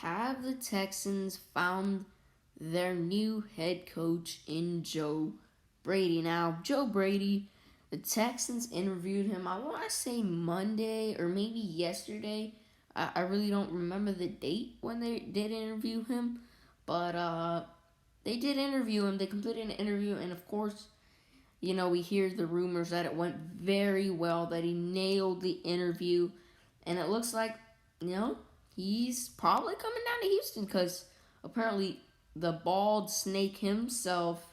Have the Texans found their new head coach in Joe Brady? Now, Joe Brady, the Texans interviewed him, I want to say Monday or maybe yesterday. I really don't remember the date when they did interview him, but they did interview him. They completed an interview, and of course, we hear the rumors that it went very well, that he nailed the interview, and it looks like, you know, he's probably coming down to Houston because apparently the bald snake himself,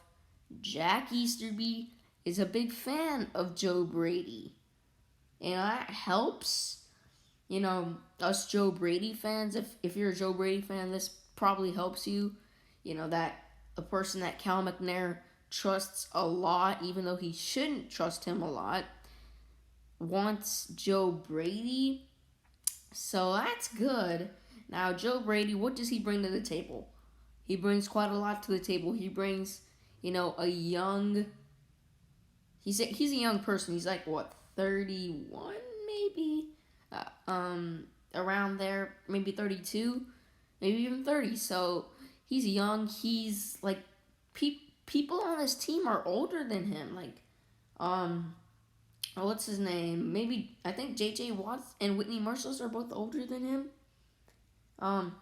Jack Easterby, is a big fan of Joe Brady. And that helps, us Joe Brady fans. If you're a Joe Brady fan, this probably helps you. That a person that Cal McNair trusts a lot, even though he shouldn't trust him a lot, wants Joe Brady. So that's good. Now, Joe Brady, what does he bring to the table? He brings quite a lot to the table. He brings, a young. He's a young person. He's like what, 31 maybe, around there, maybe 32, maybe even 30. So he's young. He's like people on this team are older than him. Like, what's his name? Maybe I think J.J. Watts and Whitney Mercilus are both older than him. Um,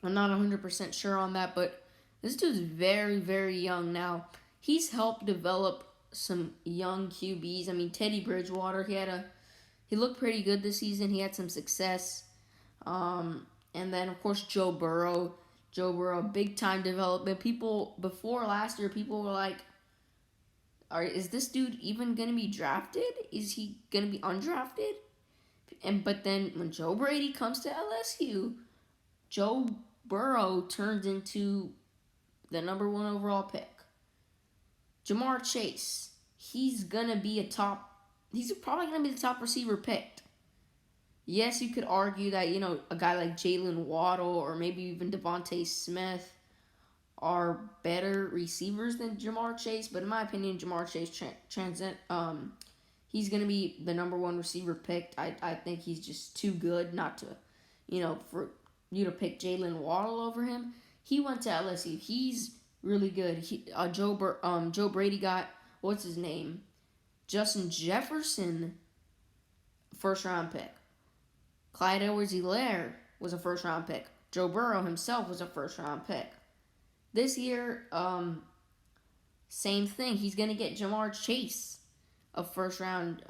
I'm not 100% sure on that, but this dude's very, very young now. He's helped develop some young QBs. I mean, Teddy Bridgewater, he looked pretty good this season. He had some success. And then of course Joe Burrow. Joe Burrow, big time development. People before last year, people were like, is this dude even gonna be drafted? Is he gonna be undrafted? But then when Joe Brady comes to LSU, Joe Burrow turns into the number one overall pick. Jamar Chase, he's probably gonna be the top receiver picked. Yes, you could argue that, a guy like Jalen Waddle or maybe even Devontae Smith are better receivers than Jamar Chase, but in my opinion, Jamar Chase he's gonna be the number one receiver picked. I think he's just too good not to, for you to pick Jalen Waddle over him. He went to LSU. He's really good. Joe Brady got, what's his name? Justin Jefferson, first round pick. Clyde Edwards-Helaire was a first round pick. Joe Burrow himself was a first round pick. This year, same thing. He's gonna get Jamar Chase, a first round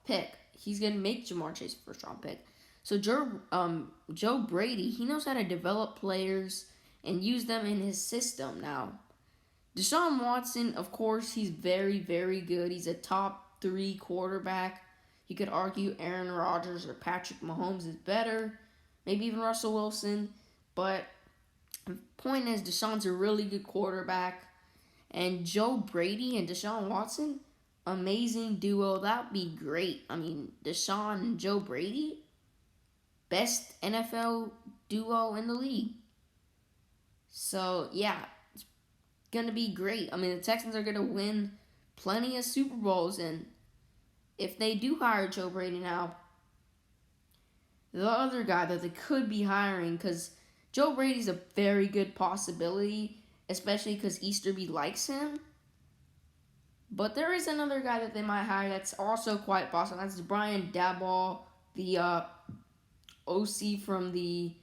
pick. He's gonna make Jamar Chase a first round pick. So Joe Brady, he knows how to develop players and use them in his system. Now, Deshaun Watson, of course, he's very, very good. He's a top 3 quarterback. You could argue Aaron Rodgers or Patrick Mahomes is better. Maybe even Russell Wilson. But the point is, Deshaun's a really good quarterback. And Joe Brady and Deshaun Watson, amazing duo. That would be great. I mean, Deshaun and Joe Brady, best NFL duo in the league. So, yeah, it's going to be great. I mean, the Texans are going to win plenty of Super Bowls. And if they do hire Joe Brady now, the other guy that they could be hiring, because Joe Brady's a very good possibility, especially because Easterby likes him. But there is another guy that they might hire that's also quite possible. That's Brian Daboll, the OC from the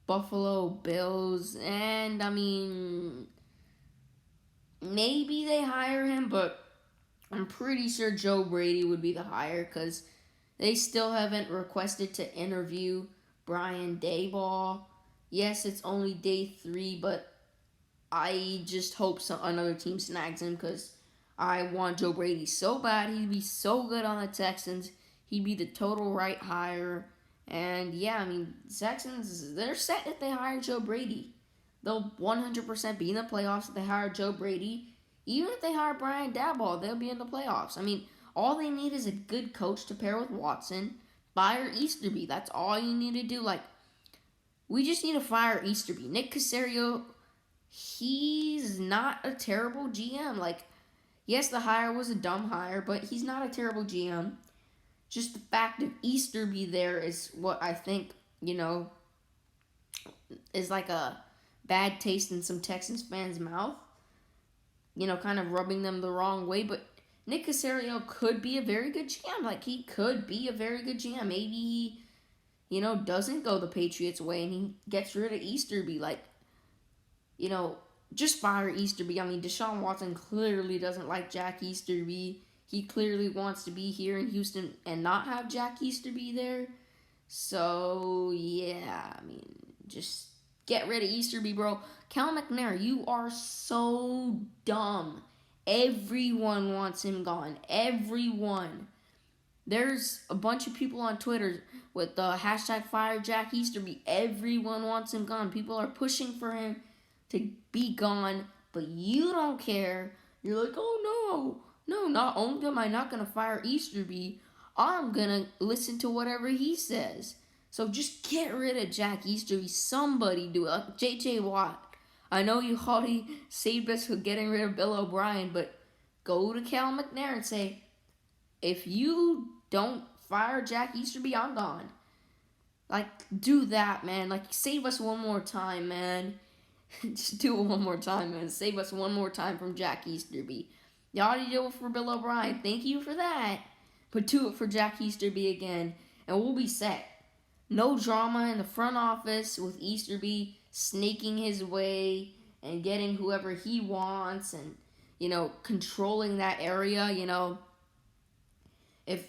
Buffalo Bills. And, I mean, maybe they hire him, but I'm pretty sure Joe Brady would be the hire because they still haven't requested to interview Brian Daboll. Yes, it's only day 3, but I just hope another team snags him because I want Joe Brady so bad. He'd be so good on the Texans. He'd be the total right hire. And yeah, I mean, Texans, they're set if they hire Joe Brady. They'll 100% be in the playoffs if they hire Joe Brady. Even if they hire Brian Daboll, they'll be in the playoffs. I mean, all they need is a good coach to pair with Watson. Fire Easterby. That's all you need to do. Like, we just need to fire Easterby. Nick Caserio, he's not a terrible GM. Like, yes, the hire was a dumb hire, but he's not a terrible GM. Just the fact of Easterby there is what I think, is like a bad taste in some Texans fans' mouth. Kind of rubbing them the wrong way. But Nick Caserio could be a very good GM. Like, he could be a very good GM. Maybe he, doesn't go the Patriots way and he gets rid of Easterby. Like, just fire Easterby. I mean, Deshaun Watson clearly doesn't like Jack Easterby. He clearly wants to be here in Houston and not have Jack Easterby there. So, yeah, I mean, just get rid of Easterby, bro. Cal McNair, you are so dumb. Everyone wants him gone. Everyone. There's a bunch of people on Twitter with the hashtag fire Jack Easterby. Everyone wants him gone. People are pushing for him to be gone, but you don't care. You're like, oh no, not only am I not going to fire Easterby, I'm going to listen to whatever he says. So just get rid of Jack Easterby. Somebody do it. Like J.J. Watt. I know you already saved us for getting rid of Bill O'Brien, but go to Cal McNair and say, if you don't fire Jack Easterby, I'm gone. Like, do that, man. Like, save us one more time, man. Just do it one more time, man. Save us one more time from Jack Easterby. You already did it for Bill O'Brien. Thank you for that. But do it for Jack Easterby again, and we'll be set. No drama in the front office with Easterby snaking his way and getting whoever he wants and, controlling that area, If,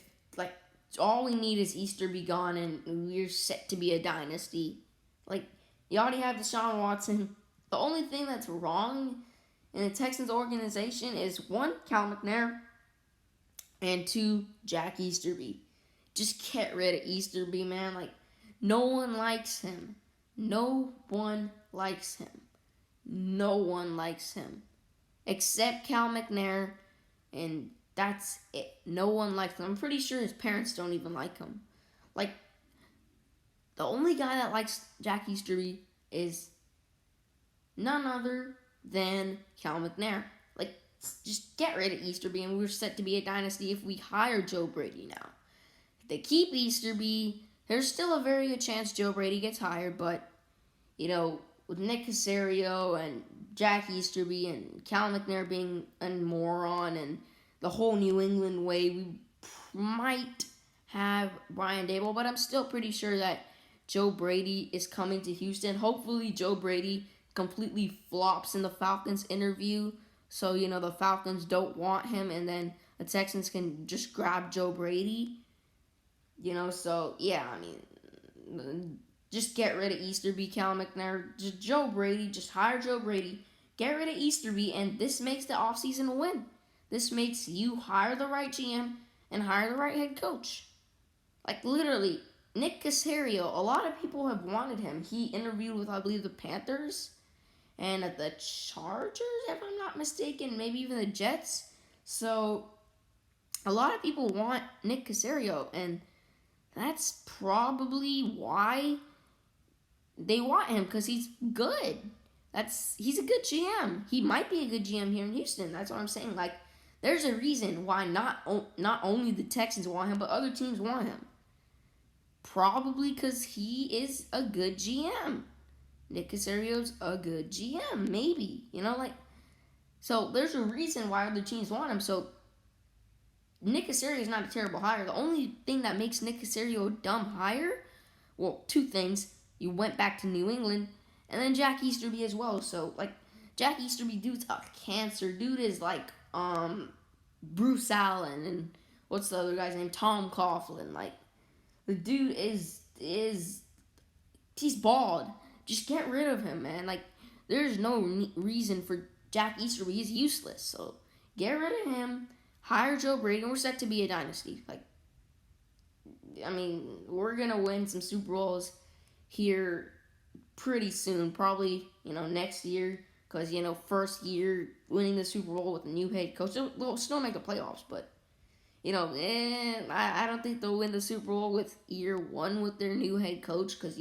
all we need is Easterby gone and we're set to be a dynasty. Like, you already have Deshaun Watson. The only thing that's wrong in the Texans organization is 1, Cal McNair, and 2, Jack Easterby. Just get rid of Easterby, man. Like, no one likes him. No one likes him. No one likes him. Except Cal McNair, and that's it. No one likes him. I'm pretty sure his parents don't even like him. Like, the only guy that likes Jack Easterby is none other than Cal McNair. Like, just get rid of Easterby, and we're set to be a dynasty if we hire Joe Brady now. If they keep Easterby, there's still a very good chance Joe Brady gets hired, but, with Nick Caserio and Jack Easterby and Cal McNair being a moron and the whole New England way, we might have Brian Daboll, but I'm still pretty sure that Joe Brady is coming to Houston. Hopefully Joe Brady completely flops in the Falcons interview, so, the Falcons don't want him, and then the Texans can just grab Joe Brady. So, yeah, I mean, just get rid of Easterby, Cal McNair, just Joe Brady, just hire Joe Brady, get rid of Easterby, and this makes the offseason a win. This makes you hire the right GM and hire the right head coach. Like, literally, Nick Caserio, a lot of people have wanted him. He interviewed with, I believe, the Panthers and the Chargers, if I'm not mistaken, maybe even the Jets. So, a lot of people want Nick Caserio, and that's probably why they want him, because he's good. He's a good GM. He might be a good GM here in Houston. That's what I'm saying. Like, there's a reason why not only the Texans want him, but other teams want him. Probably because he is a good GM. Nick Caserio's a good GM, maybe. So there's a reason why other teams want him. So Nick Caserio is not a terrible hire. The only thing that makes Nick Caserio a dumb hire, well, 2 things. You went back to New England, and then Jack Easterby as well. So, Jack Easterby, dude's a cancer. Dude is like, Bruce Allen, and what's the other guy's name? Tom Coughlin. Like, the dude is he's bald. Just get rid of him, man. Like, there's no reason for Jack Easterby. He's useless. So, get rid of him. Hire Joe Brady, and we're set to be a dynasty. Like, I mean, we're going to win some Super Bowls here pretty soon. Probably, next year. Because, first year winning the Super Bowl with a new head coach. They'll still make the playoffs, but, I don't think they'll win the Super Bowl with year 1 with their new head coach. Because,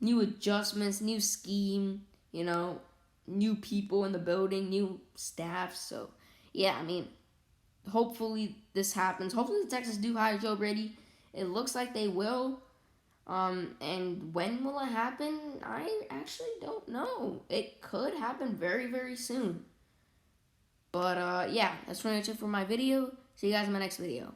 new adjustments, new scheme, new people in the building, new staff. So, yeah, I mean, hopefully this happens. Hopefully the Texans do hire Joe Brady. It looks like they will. And when will it happen? I actually don't know. It could happen very, very soon. But yeah, that's pretty much it for my video. See you guys in my next video.